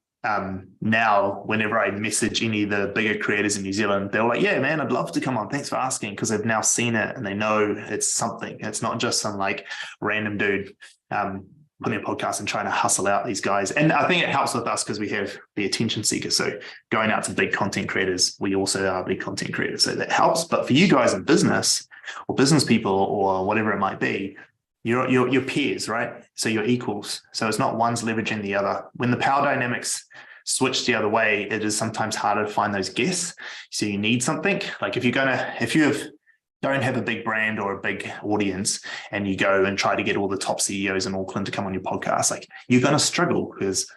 S2: now whenever I message any of the bigger creators in New Zealand, they're like, yeah, man, I'd love to come on. Thanks for asking. Because they've now seen it and they know it's something. It's not just some like random dude putting a podcast and trying to hustle out these guys. And I think it helps with us because we have the attention seeker. So going out to big content creators, we also are big content creators. So that helps. But for you guys in business or business people or whatever it might be, you're peers, right? So you're equals. So it's not one's leveraging the other. When the power dynamics switch the other way, it is sometimes harder to find those guests. So you need something. Like if you don't have a big brand or a big audience and you go and try to get all the top CEOs in Auckland to come on your podcast, like you're going to struggle because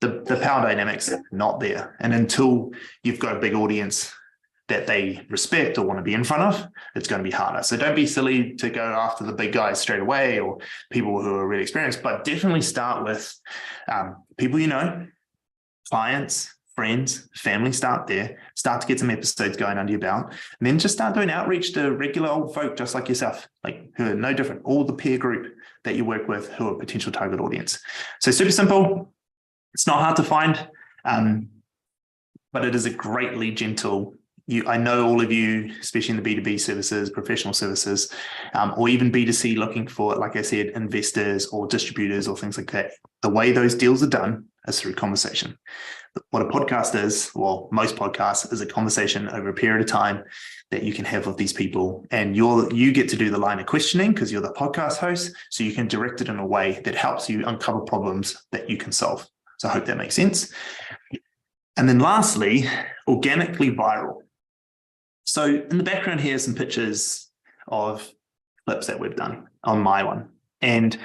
S2: the power dynamics are not there. And until you've got a big audience that they respect or want to be in front of, it's going to be harder. So don't be silly to go after the big guys straight away or people who are really experienced, but definitely start with people you know, clients, friends, family. Start there, start to get some episodes going under your belt, and then just start doing outreach to regular old folk just like yourself, like who are no different, all the peer group that you work with who are potential target audience. So super simple. It's not hard to find, but it is a great lead gen tool. I know all of you, especially in the B2B services, professional services, or even B2C looking for, like I said, investors or distributors or things like that. The way those deals are done is through conversation. What a podcast is, well, most podcasts is a conversation over a period of time that you can have with these people. And you get to do the line of questioning because you're the podcast host. So you can direct it in a way that helps you uncover problems that you can solve. So I hope that makes sense. And then lastly, organically viral. So in the background here are some pictures of clips that we've done on my one. And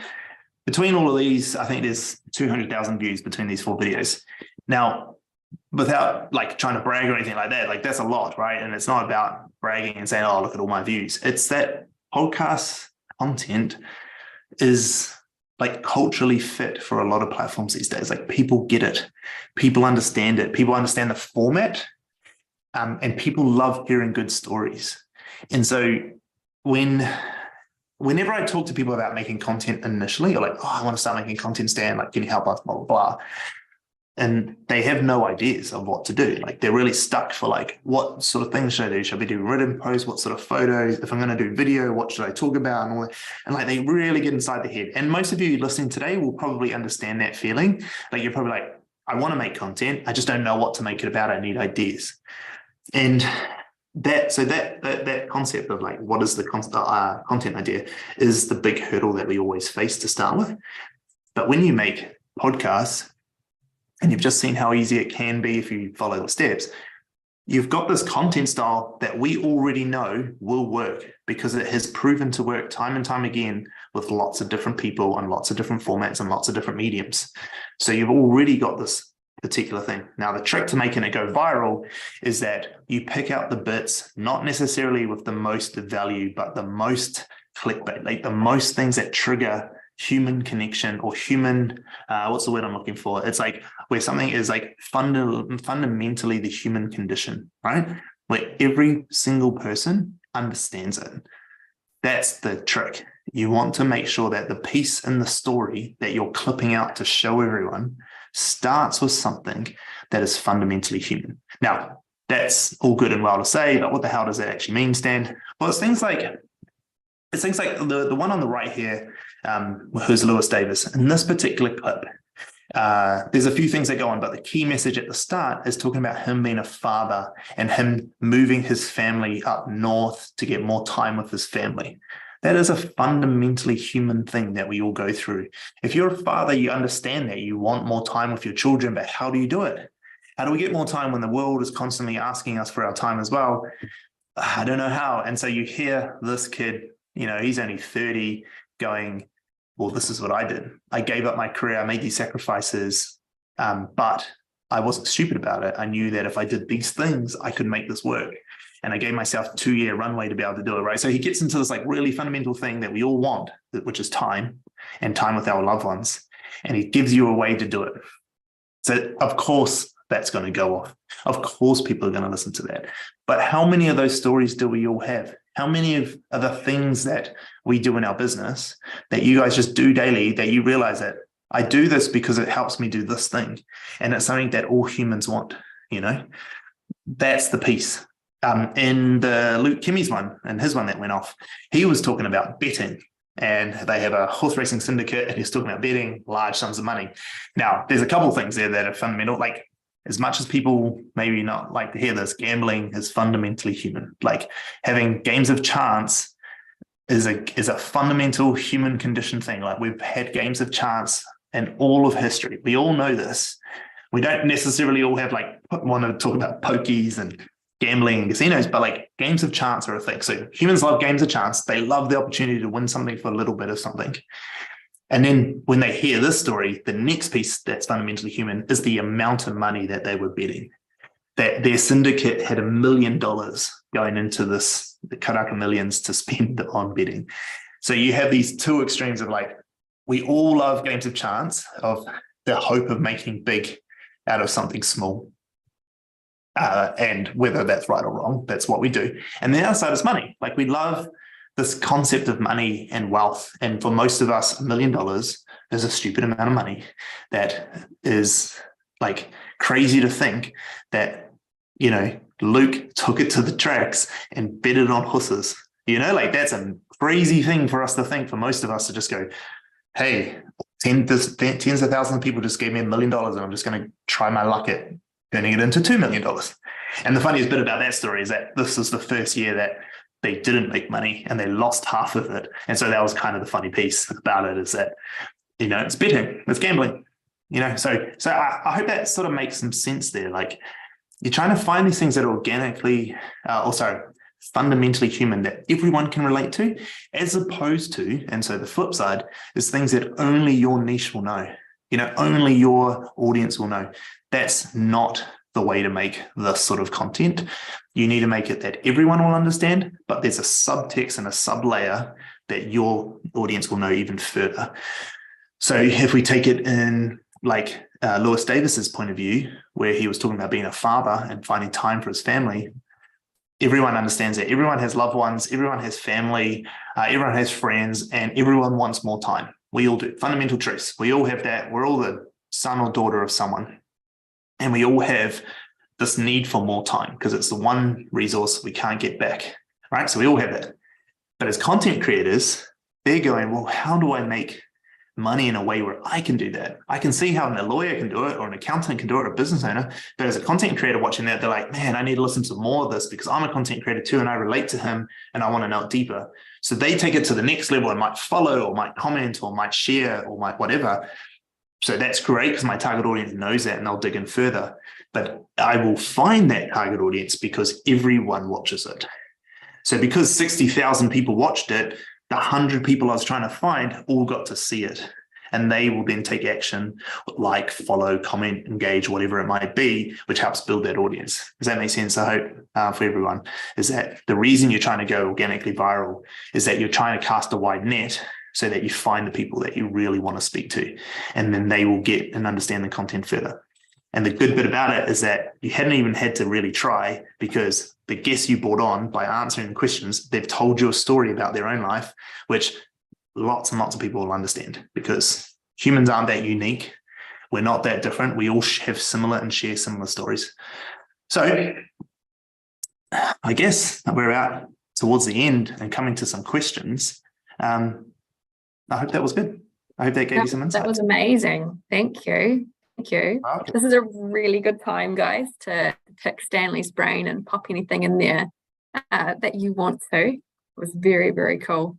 S2: between all of these, I think there's 200,000 views between these 4 videos. Now, without like trying to brag or anything like that, like that's a lot, right? And it's not about bragging and saying, oh, look at all my views. It's that podcast content is like culturally fit for a lot of platforms these days. Like people get it, people understand it, people understand the format, and people love hearing good stories. And so whenever I talk to people about making content initially, or like, oh, I want to start making content, Stan, like, can you help us, blah, blah, blah. And they have no ideas of what to do. Like they're really stuck for like, what sort of things should I do? Should I be doing written posts? What sort of photos? If I'm going to do video, what should I talk about? And all that. And like, they really get inside the head. And most of you listening today will probably understand that feeling. Like you're probably like, I want to make content. I just don't know what to make it about. I need ideas. And that concept of like, what is the content idea is the big hurdle that we always face to start with. But when you make podcasts, and you've just seen how easy it can be if you follow the steps, you've got this content style that we already know will work because it has proven to work time and time again with lots of different people on lots of different formats and lots of different mediums. So you've already got this particular thing. Now, the trick to making it go viral is that you pick out the bits, not necessarily with the most value, but the most clickbait, like the most things that trigger human connection or human, what's the word I'm looking for? It's like where something is like fundamentally the human condition, right? Where every single person understands it. That's the trick. You want to make sure that the piece in the story that you're clipping out to show everyone starts with something that is fundamentally human. Now, that's all good and well to say, but what the hell does that actually mean, Stan? Well, it's things like the one on the right here, who's Lewis Davis. In this particular clip, there's a few things that go on, but the key message at the start is talking about him being a father and him moving his family up north to get more time with his family. That is a fundamentally human thing that we all go through. If you're a father, you understand that you want more time with your children, but how do you do it? How do we get more time when the world is constantly asking us for our time as well? I don't know how. And so you hear this kid, he's only 30, going, well, this is what I did. I gave up my career. I made these sacrifices, but I wasn't stupid about it. I knew that if I did these things, I could make this work. And I gave myself a 2-year runway to be able to do it, right? So he gets into this like really fundamental thing that we all want, which is time and time with our loved ones. And he gives you a way to do it. So of course, that's going to go off. Of course, people are going to listen to that. But how many of those stories do we all have? How many of the things that we do in our business that you guys just do daily that you realize that I do this because it helps me do this thing? And it's something that all humans want, That's the piece. In the Luke Kimmy's one, and his one that went off, he was talking about betting. And they have a horse racing syndicate, and he's talking about betting large sums of money. Now, there's a couple of things there that are fundamental. Like, as much as people maybe not like to hear this, gambling is fundamentally human. Like having games of chance is a fundamental human condition thing. Like we've had games of chance in all of history. We all know this. We don't necessarily all have want to talk about pokies and gambling and casinos, but like games of chance are a thing. So humans love games of chance. They love the opportunity to win something for a little bit of something. And then when they hear this story, the next piece that's fundamentally human is the amount of money that they were betting. That their syndicate had $1 million going into this, the Karaka Millions to spend on betting. So you have these two extremes of like, we all love games of chance, of the hope of making big out of something small. And whether that's right or wrong, that's what we do. And the other side is money. Like we love this concept of money and wealth. And for most of us, $1 million is a stupid amount of money that is like crazy to think that, Luke took it to the tracks and bet it on horses. Like that's a crazy thing for us to think, for most of us to just go, hey, tens of thousands of people just gave me $1 million and I'm just going to try my luck at turning it into $2 million. And the funniest bit about that story is that this is the first year that they didn't make money and they lost half of it. And so that was kind of the funny piece about it, is that, it's betting, it's gambling. So I hope that sort of makes some sense there. Like, you're trying to find these things that are organically, fundamentally human, that everyone can relate to, as opposed to, and so the flip side is things that only your niche will know, only your audience will know. That's not the way to make this sort of content. You need to make it that everyone will understand, but there's a subtext and a sub-layer that your audience will know even further. So if we take it in like Lewis Davis's point of view, where he was talking about being a father and finding time for his family, everyone understands that. Everyone has loved ones, everyone has family, everyone has friends, and everyone wants more time. We all do. Fundamental truths. We all have that. We're all the son or daughter of someone. And we all have this need for more time because it's the one resource we can't get back, right? So we all have that. But as content creators, they're going, well, how do I make money in a way where I can do that? I can see how a lawyer can do it, or an accountant can do it, or a business owner. But as a content creator watching that, they're like, man, I need to listen to more of this because I'm a content creator too, and I relate to him and I want to know it deeper. So they take it to the next level and might follow or might comment or might share or might whatever. So that's great because my target audience knows that and they'll dig in further. But I will find that target audience because everyone watches it. So because 60,000 people watched it, the 100 people I was trying to find all got to see it. And they will then take action, like, follow, comment, engage, whatever it might be, which helps build that audience. Does that make sense? I hope for everyone, is that the reason you're trying to go organically viral is that you're trying to cast a wide net so that you find the people that you really want to speak to, and then they will get and understand the content further. And the good bit about it is that you hadn't even had to really try, because the guests you brought on, by answering questions, they've told you a story about their own life, which lots and lots of people will understand, because humans aren't that unique. We're not that different. We all have similar and share similar stories. So I guess we're out towards the end and coming to some questions. I hope that was good. I hope that gave you some insight.
S1: That was amazing. Thank you. Thank you.
S2: Okay.
S1: This is a really good time, guys, to pick Stanley's brain and pop anything in there that you want to. It was very, very cool.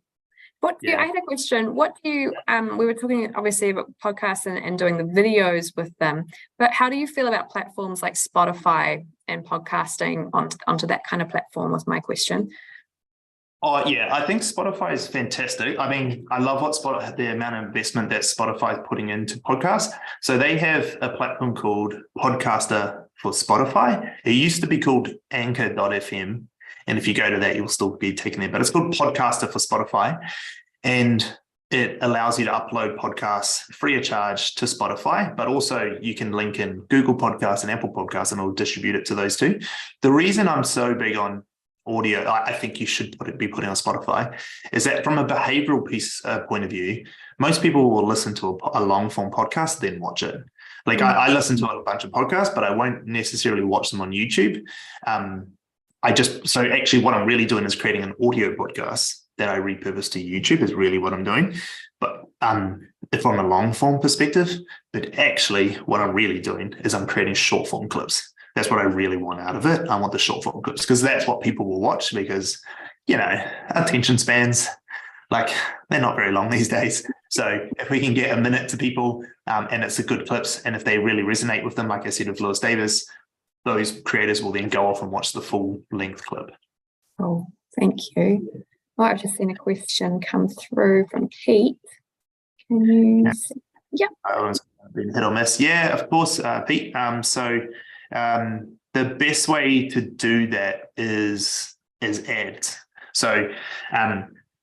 S1: I had a question. What do you, we were talking obviously about podcasts and doing the videos with them, but how do you feel about platforms like Spotify and podcasting onto that kind of platform, was my question.
S2: Oh, yeah, I think Spotify is fantastic. I mean, I love the amount of investment that Spotify is putting into podcasts. So they have a platform called Podcaster for Spotify. It used to be called Anchor.fm. And if you go to that, you'll still be taken there. But it's called Podcaster for Spotify. And it allows you to upload podcasts free of charge to Spotify, but also you can link in Google Podcasts and Apple Podcasts, and it'll distribute it to those two. The reason I'm so big on audio, I think you should be putting on Spotify, is that from a behavioral point of view, most people will listen to a long form podcast, then watch it. Like I listen to a bunch of podcasts, but I won't necessarily watch them on YouTube. So actually what I'm really doing is creating an audio podcast that I repurpose to YouTube is really what I'm doing. But if from a long form perspective, but actually what I'm really doing is I'm creating short form clips. That's what I really want out of it. I want the short form clips because that's what people will watch, because, attention spans, like, they're not very long these days. So if we can get a minute to people and it's a good clips, and if they really resonate with them, like I said, with Lewis Davis, those creators will then go off and watch the full length clip.
S1: Oh, thank you. Oh, I've just seen a question come through from Pete. Can you see? Yeah.
S2: Been hit or miss. Yeah, of course, Pete. The best way to do that is ads. So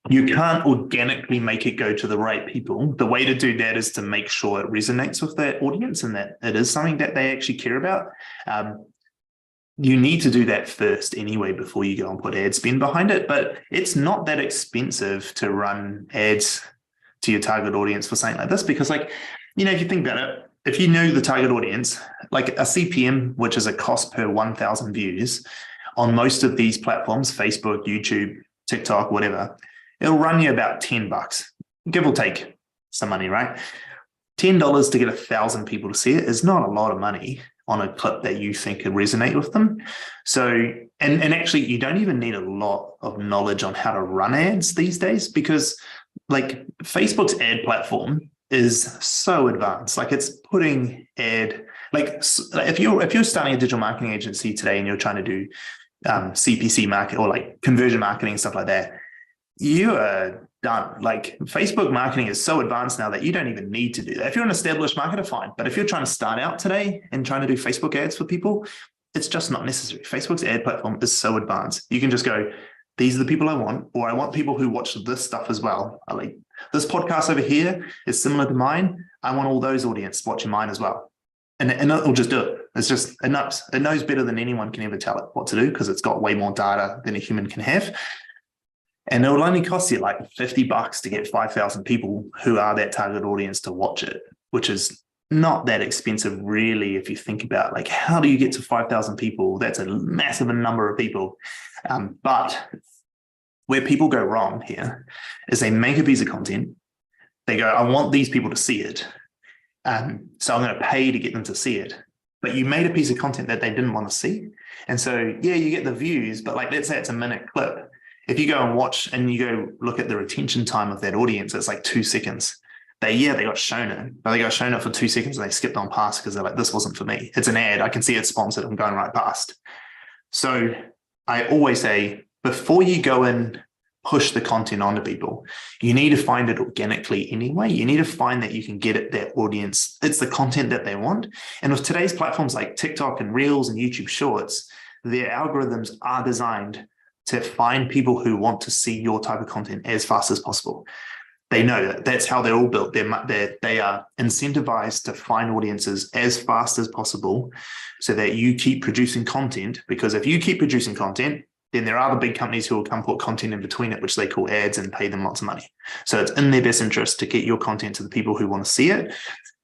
S2: you can't organically make it go to the right people. The way to do that is to make sure it resonates with that audience and that it is something that they actually care about. You need to do that first anyway before you go and put ad spend behind it. But it's not that expensive to run ads to your target audience for something like this, because, if you think about it, if you know the target audience, like a CPM, which is a cost per 1,000 views on most of these platforms, Facebook, YouTube, TikTok, whatever, it'll run you about $10, give or take some money, right? $10 to get 1,000 people to see it is not a lot of money on a clip that you think could resonate with them. So, and actually, you don't even need a lot of knowledge on how to run ads these days, because like Facebook's ad platform is so advanced. Like it's putting if you're starting a digital marketing agency today and you're trying to do CPC market or like conversion marketing and stuff like that, you are done. Like Facebook marketing is so advanced now that you don't even need to do that. If you're an established marketer, fine. But if you're trying to start out today and trying to do Facebook ads for people, it's just not necessary. Facebook's ad platform is so advanced. You can just go, these are the people I want, or I want people who watch this stuff as well. I like this podcast over here is similar to mine. I want all those audience watching mine as well. And it'll just do it. It knows better than anyone can ever tell it what to do because it's got way more data than a human can have. And it will only cost you like $50 to get 5,000 people who are that target audience to watch it, which is not that expensive really if you think about like how do you get to 5,000 people? That's a massive number of people. But where people go wrong here is they make a piece of content. They go, I want these people to see it. So I'm going to pay to get them to see it. But you made a piece of content that they didn't want to see. And so, yeah, you get the views, but like, let's say it's a minute clip. If you go and watch and you go look at the retention time of that audience, it's like 2 seconds. They got shown it, but they got shown it for 2 seconds and they skipped on past because they're like, this wasn't for me. It's an ad. I can see it's sponsored. I'm going right past. So I always say, before you go and push the content onto people, you need to find it organically anyway. You need to find that you can get it, that audience. It's the content that they want. And with today's platforms like TikTok and Reels and YouTube Shorts, their algorithms are designed to find people who want to see your type of content as fast as possible. They know that that's how they're all built. They are incentivized to find audiences as fast as possible so that you keep producing content, because if you keep producing content, then there are the big companies who will come put content in between it, which they call ads, and pay them lots of money. So it's in their best interest to get your content to the people who want to see it.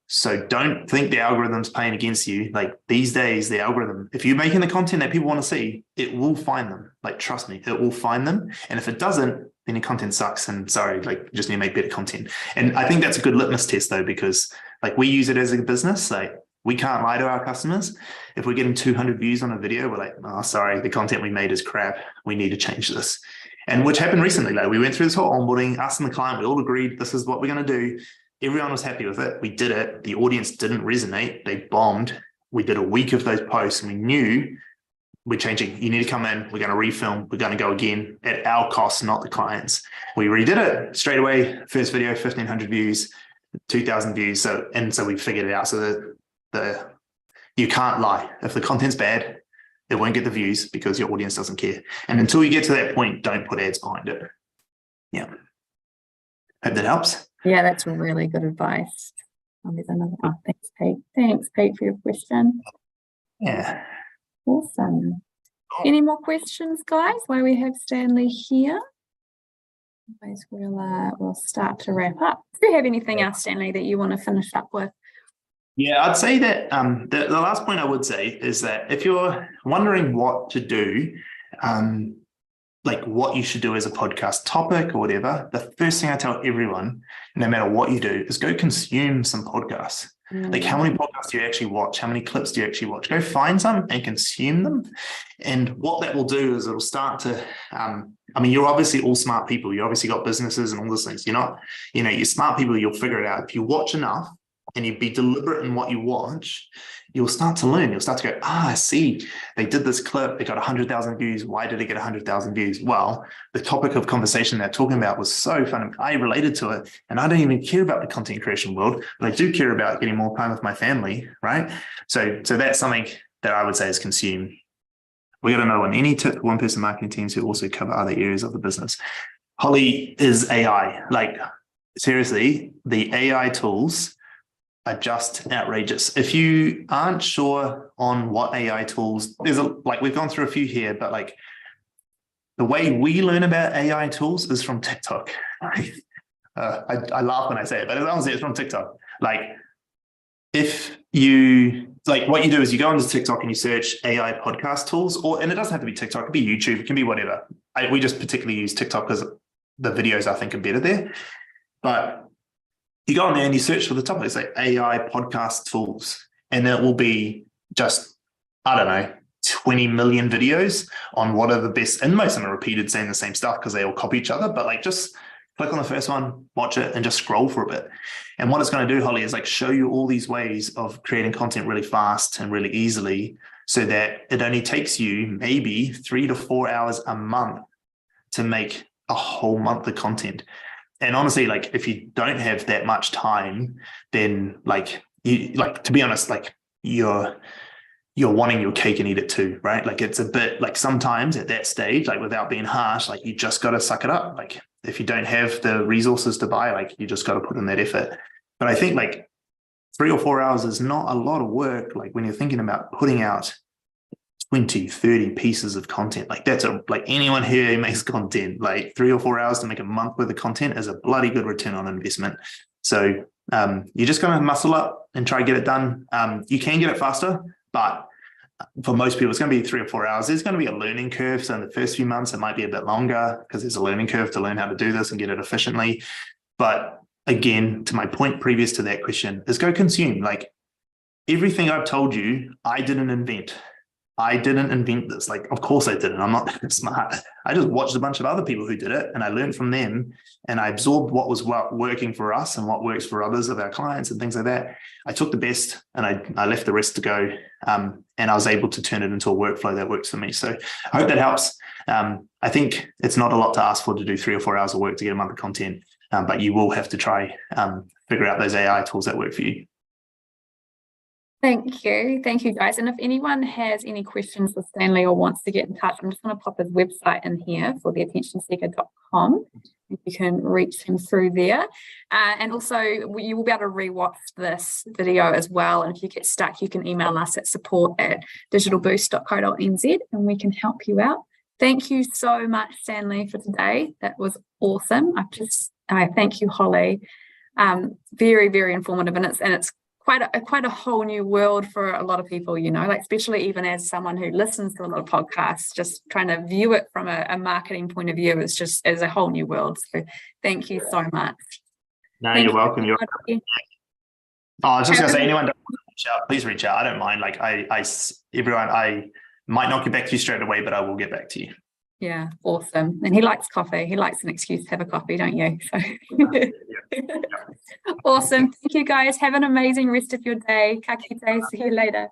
S2: So don't think the algorithm's playing against you. Like these days, the algorithm, if you're making the content that people want to see, it will find them. Like, trust me, it will find them. And if it doesn't, then your content sucks. And sorry, like you just need to make better content. And I think that's a good litmus test though, because like we use it as a business. Like we can't lie to our customers. If we're getting 200 views on a video, we're like, oh, sorry, the content we made is crap. We need to change this. And which happened recently. Like we went through this whole onboarding, us and the client, we all agreed this is what we're going to do. Everyone was happy with it. We did it. The audience didn't resonate. They bombed. We did a week of those posts and we knew we're changing. You need to come in. We're going to refilm. We're going to go again at our cost, not the client's. We redid it straight away. First video, 1,500 views, 2,000 views. So we figured it out. So you can't lie. If the content's bad, it won't get the views because your audience doesn't care. And until you get to that point, don't put ads behind it. Yeah. Hope that helps.
S1: Yeah, that's really good advice. There's another. Oh, thanks, Pete. Thanks, Pete, for your question.
S2: Yeah.
S1: Awesome. Any more questions, guys, while we have Stanley here? Otherwise, we'll start to wrap up. Do you have anything else, Stanley, that you want to finish up with?
S2: Yeah, I'd say that the last point I would say is that if you're wondering what to do, like what you should do as a podcast topic or whatever, the first thing I tell everyone, no matter what you do, is go consume some podcasts. Like how many podcasts do you actually watch? How many clips do you actually watch? Go find some and consume them. And what that will do is it'll start to, you're obviously all smart people. You obviously got businesses and all those things. You're smart people, you'll figure it out. If you watch enough and you be deliberate in what you watch, you'll start to learn. You'll start to go, I see, they did this clip, they got 100,000 views. Why did it get 100,000 views? Well, the topic of conversation they're talking about was so fun. I related to it, and I don't even care about the content creation world, but I do care about getting more time with my family, right? So that's something that I would say is consume. We got to know on any one-person marketing teams who also cover other areas of the business. Holly is AI. Like seriously, the AI tools are just outrageous. If you aren't sure on what AI tools, we've gone through a few here, but like the way we learn about AI tools is from TikTok. I laugh when I say it, but honestly, it's from TikTok. Like if you, like what you do is you go onto TikTok and you search AI podcast tools, and it doesn't have to be TikTok, it can be YouTube, it can be whatever. We just particularly use TikTok because the videos I think are better there. But you go on there and you search for the topic. It's like AI podcast tools, and it will be just, 20 million videos on what are the best, and most of them are repeated saying the same stuff because they all copy each other, but like just click on the first one, watch it, and just scroll for a bit. And what it's going to do, Holly, is like show you all these ways of creating content really fast and really easily, so that it only takes you maybe 3 to 4 hours a month to make a whole month of content. And honestly, like if you don't have that much time, then like you, like, to be honest, like you're wanting your cake and eat it too, right? Like it's a bit like sometimes at that stage, like without being harsh, like you just got to suck it up. Like if you don't have the resources to buy, like you just got to put in that effort. But I think like 3 or 4 hours is not a lot of work. Like when you're thinking about putting out 20, 30 pieces of content, like that's like anyone here who makes content, like 3 or 4 hours to make a month worth of content is a bloody good return on investment. So you're just going to muscle up and try to get it done. You can get it faster, but for most people, it's going to be 3 or 4 hours. There's going to be a learning curve. So in the first few months, it might be a bit longer because there's a learning curve to learn how to do this and get it efficiently. But again, to my point previous to that question, is go consume. Like everything I've told you, I didn't invent. I didn't invent this. Like, of course I didn't. I'm not that smart. I just watched a bunch of other people who did it and I learned from them and I absorbed what was working for us and what works for others of our clients and things like that. I took the best and I left the rest to go. And I was able to turn it into a workflow that works for me. So I hope that helps. I think it's not a lot to ask for to do 3 or 4 hours of work to get a month of content, but you will have to try figure out those AI tools that work for you.
S1: Thank you. Thank you, guys. And if anyone has any questions for Stanley or wants to get in touch, I'm just going to pop his website in here for theattentionseeker.com. You can reach him through there. And also, you will be able to rewatch this video as well. And if you get stuck, you can email us at support@digitalboost.co.nz and we can help you out. Thank you so much, Stanley, for today. That was awesome. I thank you, Holly. Very, very informative. And it's quite a whole new world for a lot of people, you know, like especially even as someone who listens to a lot of podcasts, just trying to view it from a marketing point of view is just as a whole new world. So thank you so much.
S2: No, you're welcome. I was just gonna say, anyone does reach out, please reach out. I don't mind. Like I might not get back to you straight away, but I will get back to you.
S1: Yeah, awesome. And he likes coffee. He likes an excuse to have a coffee, don't you? So awesome. Thank you, guys. Have an amazing rest of your day. Ka kite. See you later.